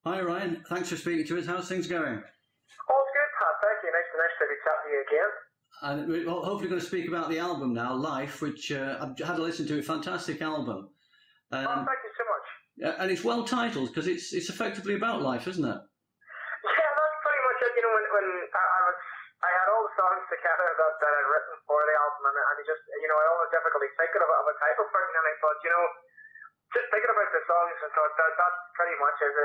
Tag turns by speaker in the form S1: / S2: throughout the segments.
S1: Hi Ryan, thanks for speaking to us. How's things going?
S2: All's good, Pat. Thank you. Nice to be chatting to you again.
S1: And we're hopefully going to speak about the album now, Life, which I've had to listen to. A fantastic album,
S2: Oh,
S1: um,
S2: thank you so much.
S1: and it's well titled because it's effectively about life, isn't it?
S2: Yeah, that's pretty much it. When I had all the songs together that I'd written for the album, and I just, I always difficulty thinking of a title for it, and I thought, just thinking about the songs, I thought that's pretty much it.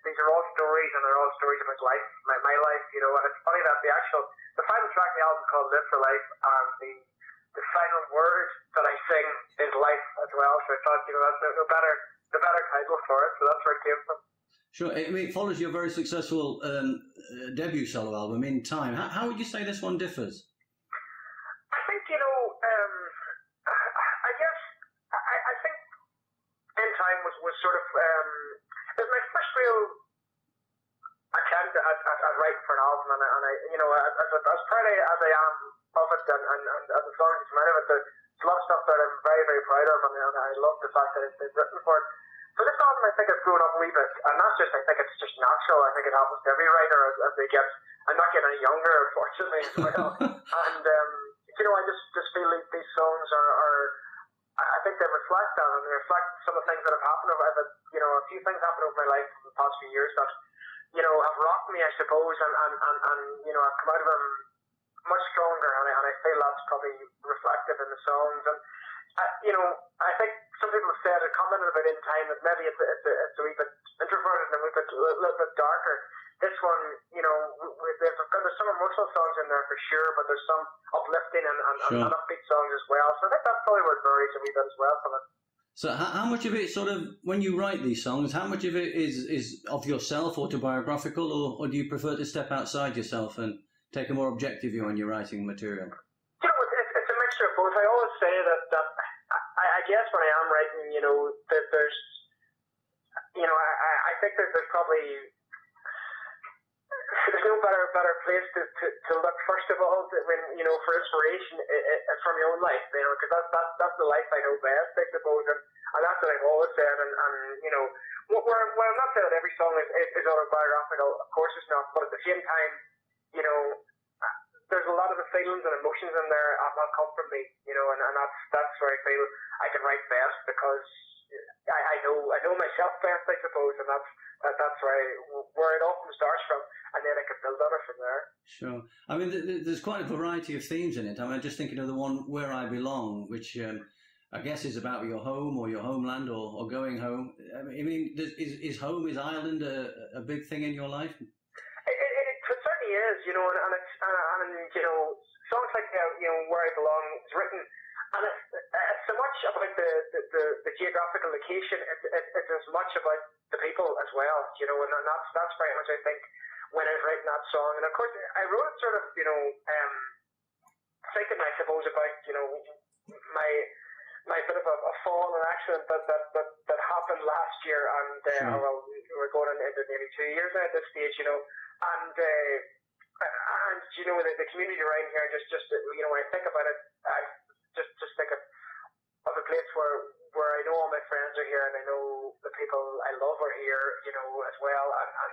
S2: These are all stories, and they're all stories about life, my life, and it's funny that the final track of the album is called Live for Life, and the final word that I sing is life as well, so I thought, that's the better title for it, so that's where it came from.
S1: Sure. I mean, it follows your very successful debut solo album, In Time. How would you say this one differs?
S2: I think, I guess, I think In Time was sort of, it was my first real attempt at writing for an album, and I as proud as I am of it, and as a song that's come out of it, there's a lot of stuff that I'm very, very proud of, and I love the fact that it's written for it. So this album, I think, has grown up a wee bit, and that's just, I think it's just natural. I think it happens to every writer as they get, I'm not getting any younger, unfortunately, as well. And, I just feel like these songs are I think they reflect that, and they reflect some of the things that have happened over, a few things happened over my life in the past few years that, have rocked me, I suppose, and I've come out of them much stronger, and I feel that's probably reflective in the songs. And I think some people have said, commented about In Time, that maybe it's a wee bit introverted and a little bit darker. This one, there's some emotional songs in there for sure, but there's some uplifting and upbeat songs as well. So I think that's probably where it varies a wee bit as well from it.
S1: So how much of it sort of, when you write these songs, how much of it is of yourself, autobiographical, or do you prefer to step outside yourself and take a more objective view when you're writing material?
S2: It's a mixture of both. I always say that I guess when I am writing, that there's, I think that there's probably, there's no better place to look, first of all, when, for inspiration from your own life, because that's the life I know best, I suppose, and that's what I've always said, and where I'm not saying that every song is autobiographical, of course it's not, but at the same time, there's a lot of the feelings and emotions in there have not come from me, and that's where I feel I can write best, because I know myself best, I suppose, and that's where it often starts from, and then I can build on it from there.
S1: Sure. I mean, there's quite a variety of themes in it. I mean, I'm just thinking of the one Where I Belong, which I guess is about your home or your homeland or going home. I mean, is home, is Ireland a big thing in your life?
S2: It certainly is, songs like Where I Belong is written, and it's so much about the geographical location. It's as much about the people as well, and that's very much, I think, when I was writing that song. And of course, I wrote it sort of, thinking, I suppose, about my bit of a fall and accident that happened last year, and well, we're going into nearly 2 years now at this stage, and the community around here, just when I think about it, I just think of a place where I know all my friends are here, and I know the people I love are here, as well, and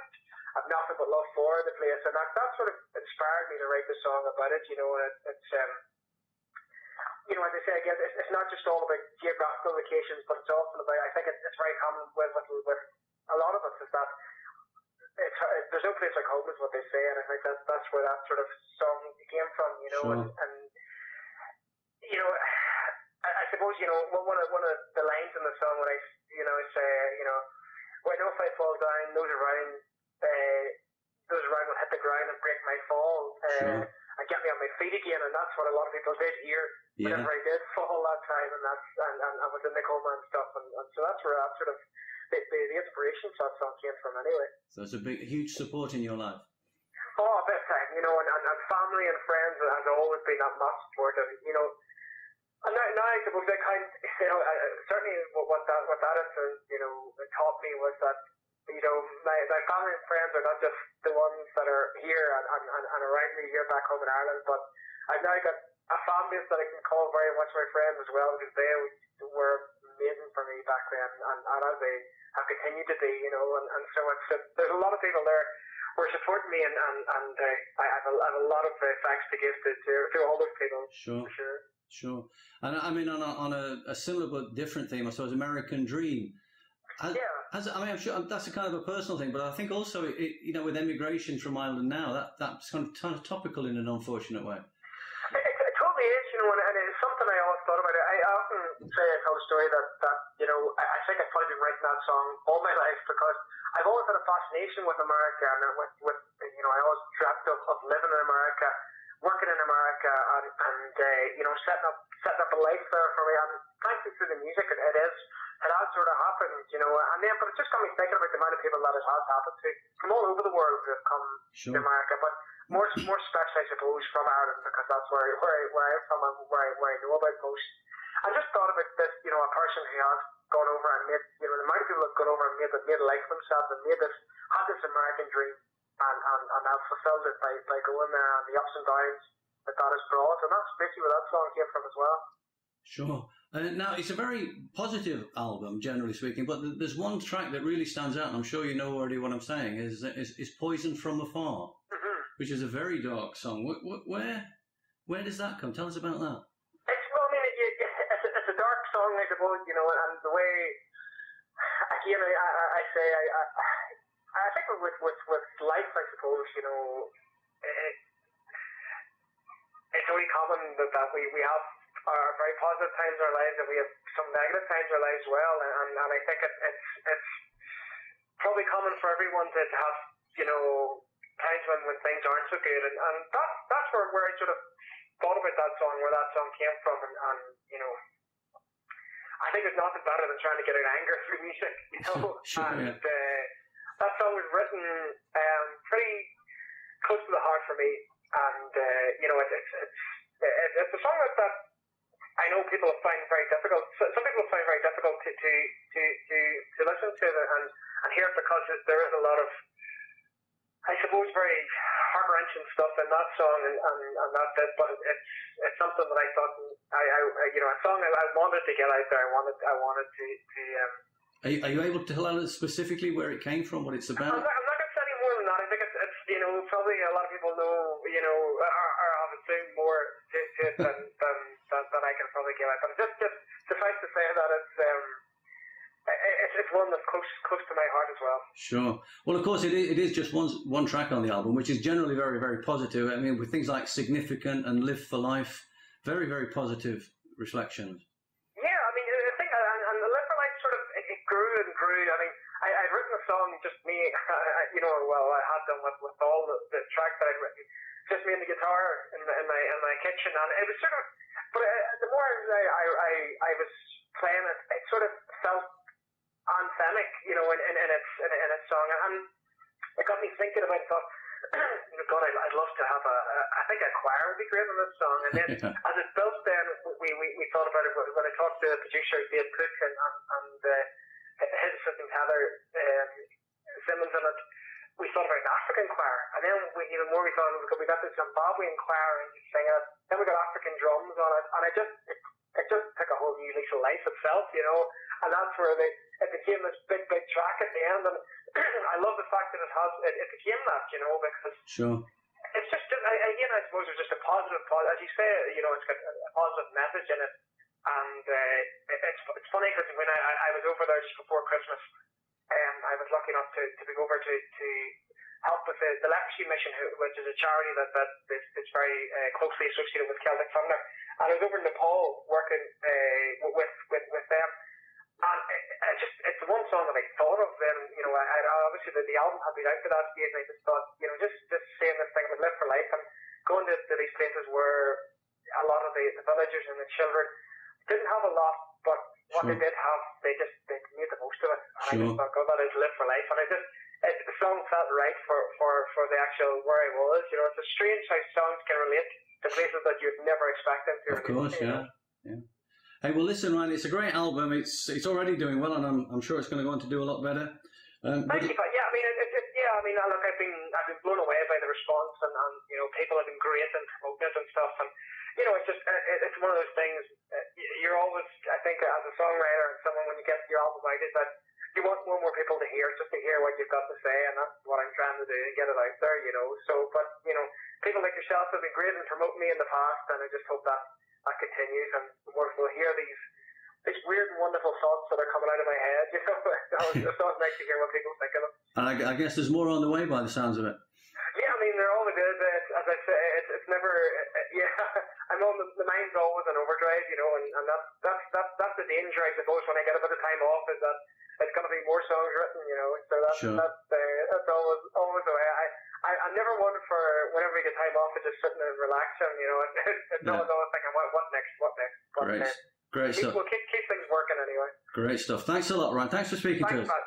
S2: I've nothing but love for the place, and that sort of inspired me to write the song about it. It's as I say again, it's not just all about geographical locations, but it's also about, I think it's very common with a lot of us, is that there's no place like home, is what they say, and I think that's where that sort of song came from,
S1: Sure.
S2: and I suppose, one of the lines in the song when I say, well, I know if I fall down, those around will hit the ground and break my fall, and get me on my feet again, and that's what a lot of people did here whenever I did fall that time, and I was in the coma and stuff, and so that's where that sort of the inspiration for that song came from, anyway.
S1: So it's a huge support in your life.
S2: Oh, big time, and family and friends has always been that massive support, and and now I suppose that certainly what that influence, it taught me was that, my family and friends are not just the ones that are here and around me here back home in Ireland, but I've now got a fan base that I can call very much my friends as well, because they were amazing for me back then, and as they have continued to be, you know, and so there's a lot of people there who are supporting me, and I have a lot of thanks to give to all those people.
S1: Sure.
S2: For sure.
S1: Sure. And I mean, on a similar but different theme, I suppose, American Dream. I mean, I'm sure that's a kind of a personal thing, but I think also, you know, with emigration from Ireland now, that's kind of topical in an unfortunate way.
S2: It totally is, you know, and it's something I always thought about. I often say, I tell a story that you know, I think I've probably been writing that song all my life because I've always had a fascination with America, and with you know, I always dreamt of living in America, working in America, and you know, setting up a life there for me. And thankfully through the music, it has sort of happened, you know. And then, but it just got me thinking about the amount of people that it has happened to from all over the world who have come to America, but more especially, I suppose, from Ireland, because that's where I'm from and where I know about most. I just thought about this, you know, a person who has gone over and made, you know, the amount of people that have gone over and made a life for themselves and had this American dream and have fulfilled it by going there, and the ups and downs that has brought, and that's basically where that song came from as well.
S1: Sure. Now, it's a very positive album, generally speaking, but there's one track that really stands out, and I'm sure you know already what I'm saying, is Poison from Afar, which is a very dark song. Where does that come? Tell us about that.
S2: It's a dark song, I suppose, you know, and the way, again, I think with life, I suppose, you know, it's only common that we have our very positive times in our lives, and we have some negative times in our lives as well, and I think it's probably common for everyone to have, you know, times when things aren't so good, and that's where I sort of thought about that song, where that song came from, and you know, I think there's nothing better than trying to get out anger through music, you know.
S1: Sure,
S2: and that song was written pretty close to the heart for me, and you know, it's a song that I know people find very difficult. Some people find very difficult to listen to and hear, because there is a lot of, I suppose, very heart-wrenching stuff in that song, and that's it. But it's something that I thought, you know, a song I wanted to get out there. I wanted to.
S1: Are you able to tell us specifically where it came from, what it's about?
S2: I'm not going to say any more than that. I think it's you know, probably a lot of people know, you know, or have assumed more to it than I can probably give out. But just suffice to say that it's one that's close to my heart as well.
S1: Sure. Well, of course, it is just one track on the album, which is generally very, very positive. I mean, with things like Significant and Live for Life, very, very positive reflections.
S2: Yeah, I mean, I think, and the Live for Life sort of, it grew and grew. I mean, I'd written a song, just me, you know, well, I had them with all the tracks that I'd written, just me and the guitar in my kitchen, and it was sort of, but the more I was playing it, it sort of felt anthemic, you know, in its song, and it got me thinking about it. Thought, you know, God, I'd love to have I think a choir would be great on this song. And then as it built, then we thought about it when I talked to the producer Dave Cook and his assistant Heather Simmons in it. We thought about an African choir, and then even more we thought we got the Zimbabwean choir and singing it. Then we got African drums on it, and it just took a whole new lease of life itself, you know. And that's where it became this big track at the end, and I love the fact that it became that, you know, because
S1: sure,
S2: it's just again, I suppose it's just a positive, as you say, you know, it's got a positive message in it, and it's funny because when I was over there just before Christmas, I was lucky enough to be over to help with the leprosy mission, which is a charity that's very closely associated with Celtic Thunder, and I was over in Nepal working with them. And it's the one song that I thought of then, you know, I obviously the album had been out for that stage, and I just thought, you know, just saying this thing about Live for Life and going to these places where a lot of the villagers and the children didn't have a lot, but what they did have, they made the most of it. And I just thought, God, that is Live for Life. And the song felt right for the actual where I was, you know. It's a strange how songs can relate to places that you'd never expect them to.
S1: Of course, yeah. Hey, well, listen, Ryan, it's a great album. It's already doing well, and I'm sure it's going to go on to do a lot better.
S2: Thank you, but yeah, I mean, look, I've been blown away by the response, and you know, people have been great and promoting it and stuff, and you know, it's just it's one of those things. You're always, I think, as a songwriter and someone when you get your album out is that you want more people to hear, just to hear what you've got to say, and that's what I'm trying to do, and get it out there, you know. So, but, you know, people like yourself have been great in promoting me in the past, and I just hope that continues, and we'll hear these weird and wonderful thoughts that are coming out of my head, you know. It's always nice to hear what people think of them.
S1: And I guess there's more on the way by the sounds of it.
S2: Yeah, I mean, there always is. As I say, it's never. Yeah, I know the mind's always on overdrive, you know, and that's the danger, I suppose, when I get a bit of time off, is that it's going to be more songs written, you know. So that's always the way. I'm never one for whenever we get time off to just sitting and relaxing, you know. It's always thinking, what next?
S1: Great stuff.
S2: We'll keep things working anyway.
S1: Great stuff. Thanks a lot, Ryan. Thanks for speaking to us.
S2: Matt.